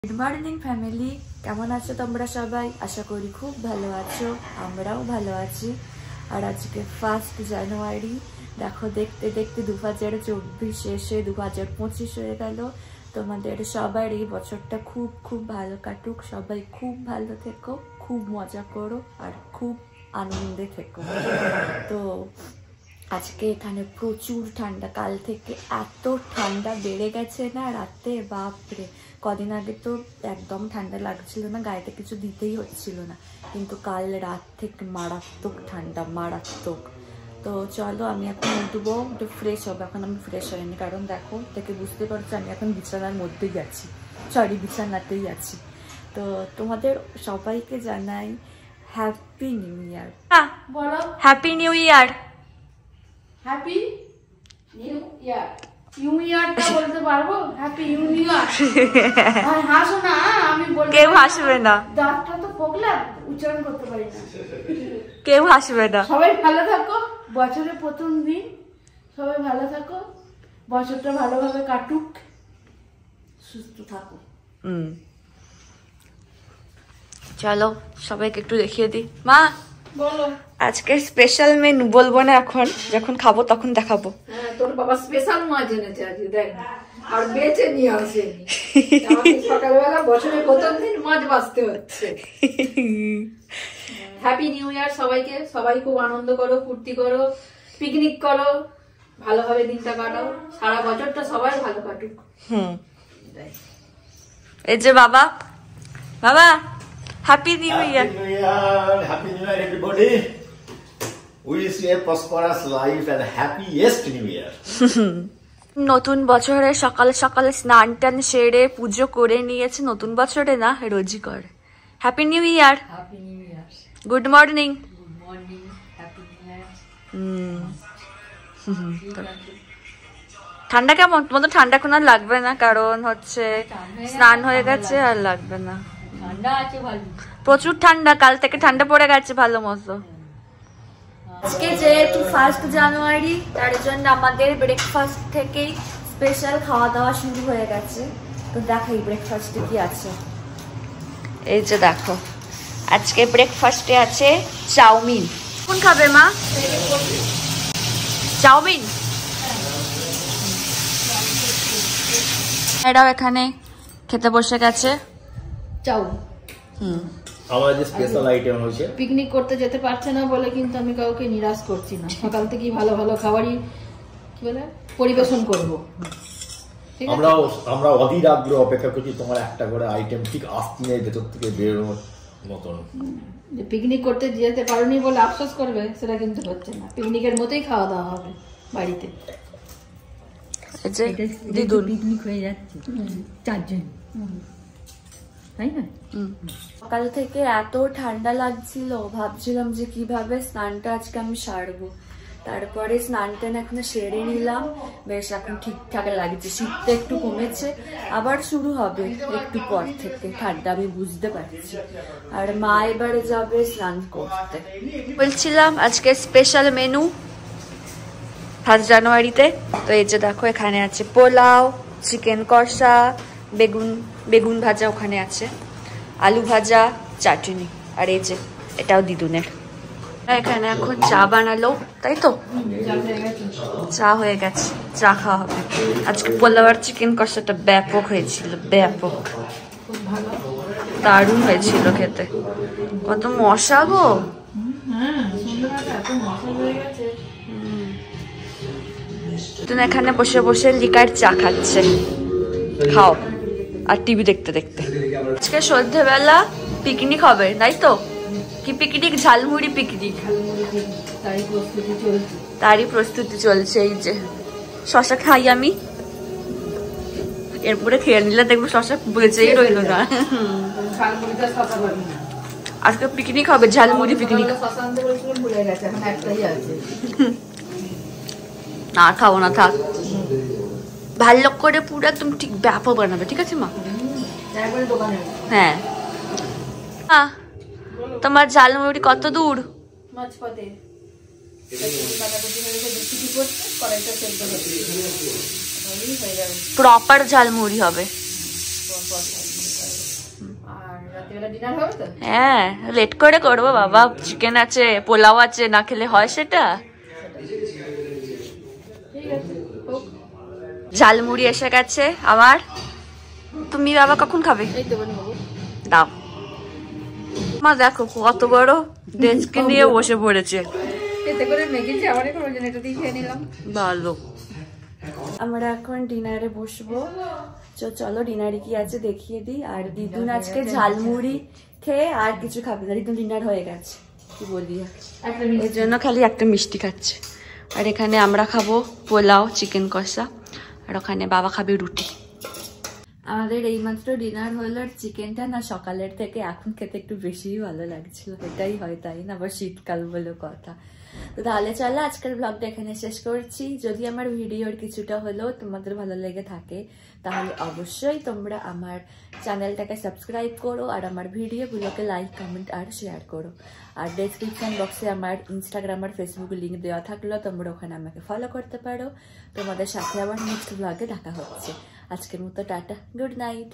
Good morning family केमन आछो तोमरा सबाई आशा करी खूब भालो आछो आमराओ भालो आछि। और आज के 1 জানুয়ারি देखो देखते देखते 2024 शेषे 2025 হয়ে গেল। তোমাদের সবার এই বছরটা খুব খুব ভালো কাটুক, সবাই খুব ভালো থেকো, খুব মজা করো আর খুব আনন্দে থেকো। তো আজকে এখানে প্রচুর ঠান্ডা, কাল থেকে এত ঠান্ডা বেড়ে গেছে না রাতে, বাপরে। কদিন আগে তো একদম ঠান্ডা লাগছিল না, গায়েতে কিছু দিতেই হচ্ছিল না, কিন্তু কাল রাত থেকে মারাত্মক ঠান্ডা, মারাত্মক। তো চলো আমি এখন উঠবো, একটু ফ্রেশ হবো। এখন আমি ফ্রেশ হইনি, কারণ দেখো থেকে বুঝতে পারছো আমি এখন বিছানার মধ্যেই আছি, সরি বিছানাতেই আছি। তো তোমাদের সবাইকে জানাই হ্যাপি নিউ ইয়ার। বলো happy new year. Happy new year. New ইয়ারটা বলতে পারবো? Happy new year. হাসো না, আমি বলতে কেউ হাসবে না, দাঁতটা তো পোগলা, উচ্চারণ করতে পারি না। কেউ হাসবে না। সবাই ভালো থাকো, বছরের প্রথম দিন সবাই ভালো থাকো, বছরটা ভালোভাবে কাটুক, সুস্থ থাকো। চলো সবাইকে একটু দেখিয়ে দিই। মা বলো, আজকে স্পেশাল মেনু বলবো না, এখন যখন খাবো তখন দেখাবো। হ্যাঁ, তোর বাবা স্পেশাল মাছ এনেছে আজকে, দেখ আর বেঁচে নিয়ে আসেনি। আমাকে সকালবেলা বছরের প্রথম দিন মাছ বাঁচতে হচ্ছে। হ্যাপি নিউ ইয়ার সবাইকে, সবাই খুব আনন্দ করো, ফুর্তি করো, পিকনিক করো, ভালোভাবে দিনটা কাটাও, সারা বছরটা সবাই ভালো কাটুক। এই যে বাবা, বাবা happy new year. Happy New Year, everybody. Wish you a prosperous life and happiest New Year. নতুন বছরে সকালে সকালে স্নান টান সেরে পুজো করে নিয়েছে। নতুন বছরে না, রোজই করে। Happy new year. Happy new ইয়ার। Good morning. Good morning, happy new ইয়ার। ঠান্ডা কেমন? তোমার তো ঠান্ডা এখন আর লাগবে না, কারণ হচ্ছে স্নান হয়ে গেছে, আর লাগবে না। ঠান্ডা আছে ভালো, প্রচুর ঠান্ডা, কাল থেকে ঠান্ডা পড়ে গেছে ভালো মতো। আজকে যেহেতু 1 জানুয়ারি, তার জন্য আমাদের ব্রেকফাস্ট থেকেই স্পেশাল খাওয়া দাওয়া শুরু হয়ে গেছে। তো দেখাই ব্রেকফাস্টে কি আছে। এই যে দেখো, আজকে ব্রেকফাস্টে আছে চাউমিন। কোন খাবে মা? চাউমিন। এরাও এখানে খেতে বসে গেছে। চাউ আমাদের যে স্পেশাল আইটেম হয়েছে, পিকনিক করতে যেতে পারছে না বলে কিন্তু আমি কাউকে নিরাশ করছি না। সকাল থেকেই ভালো ভালো খাবারই কি বলে পরিবেশন করব। আমরা অধীর আগ্রহ অপেক্ষা করছি তোমার একটা করে আইটেম ঠিক আস্তিনের ভেতর থেকে বেরোনোর মতন। যে পিকনিক করতে যেতে পারোনি বলে আফসোস করবে, সেটা কিন্তু হচ্ছে না। পিকনিকের মতোই খাওয়া দাওয়া হবে বাড়িতে। দিদুন পিকনিক হয়ে যাচ্ছে 4 জন, তাই না? সকাল থেকে এত ঠান্ডা লাগছিল, ভাবছিলাম যে কিভাবে স্নানটা আজকে আমি সারবো। তারপরে স্নানটা এখনো সেরে নিলাম, বেশ এখন ঠিকঠাক লাগছে। শীতটা একটু কমেছে, আবার শুরু হবে একটু পর থেকে ঠান্ডা, আমি বুঝতে পারছি। আর মা এবারে যাবে স্নান করতে। বলছিলাম আজকে স্পেশাল মেনু 1 জানুয়ারিতে। তো এই যে দেখো, এখানে আছে পোলাও, চিকেন কষা, বেগুন ভাজা ওখানে আছে, আলু ভাজা, চাটনি, আর এই যে এটাও দিদুনের। এখানে এখন চা বানালো, তাই তো? চা হয়ে গেছে, চা খাওয়া হবে। আজকে পোলাও আর চিকেন কষাটা ব্যাপক হয়েছিল, ব্যাপক, দারুণ হয়েছিল খেতে। কত মশা গো! এখানে বসে বসে লিকার চা খাচ্ছে, খাও আর টিভি দেখতে দেখতে। আজকে সন্ধ্যেবেলা পিকনিক হবে, তাই তো? কি পিকনিক? ঝালমুড়ি পিকনিক, তারই প্রস্তুতি চলছে। এই যে শশা খাই আমি, এরপরে খেয়ে নিলে দেখবো শশা বেঁচেই রইল না। আজকে পিকনিক হবে, ঝালমুড়ি পিকনিক। না খাবো না, থাক। ভালো করে পুরো একদম ঠিক ব্যাপক বানাবে, ঠিক আছে মা? হ্যাঁ। তোমার ঝালমুড়ি কত দূর? প্রপার ঝালমুড়ি হবে। আর রাত্রিবেলা ডিনার হবে তো? হ্যাঁ, লেট করে করবো বাবা, চিকেন আছে, পোলাও আছে, না খেলে হয় সেটা? ঠিক আছে, হোক। ঝালমুড়ি এসে গেছে আমার। তুমি বাবা কখন খাবে? এই তো বলে নেবো। দাও মা, দেখো কত বড় ডেস্ক নিয়ে বসে পড়েছে। এতে করে মেখেছি, আমার এখন ওই জন্য এটা দিয়ে খেয়ে নিলাম। ভালো। আমরা এখন ডিনারে বসবো। চলো ডিনারে কি আছে দেখিয়ে দিই। আর দিদুন আজকে ঝালমুড়ি খেয়ে আর কিছু খাবে না, দিদুন ডিনার হয়ে গেছে, কি বলি, এর জন্য খালি একটা মিষ্টি খাচ্ছে। আর এখানে আমরা খাবো পোলাও, চিকেন কষা, আর ওখানে বাবা খাবে রুটি। আমাদের এইমাত্র ডিনার হলো, আর চিকেনটা না সকালের থেকে এখন খেতে একটু বেশিই ভালো লাগছিল। এটাই হয়, তাই না? আবার শীতকাল বলে কথা। তো তাহলে চলো আজকের ব্লগটা এখানে শেষ করছি। যদি আমার ভিডিওর কিছুটা হলেও তোমাদের ভালো লেগে থাকে তাহলে অবশ্যই তোমরা আমার চ্যানেলটাকে সাবস্ক্রাইব করো, আর আমার ভিডিওগুলোকে লাইক, কমেন্ট আর শেয়ার করো। আর ডেসক্রিপশন বক্সে আমার ইনস্টাগ্রাম আর ফেসবুক লিঙ্ক দেওয়া থাকলেও তোমরা ওখানে আমাকে ফলো করতে পারো। তোমাদের সাথে আবার নেক্সট ব্লগে দেখা হচ্ছে। আজকের মতো টাটা, গুড নাইট।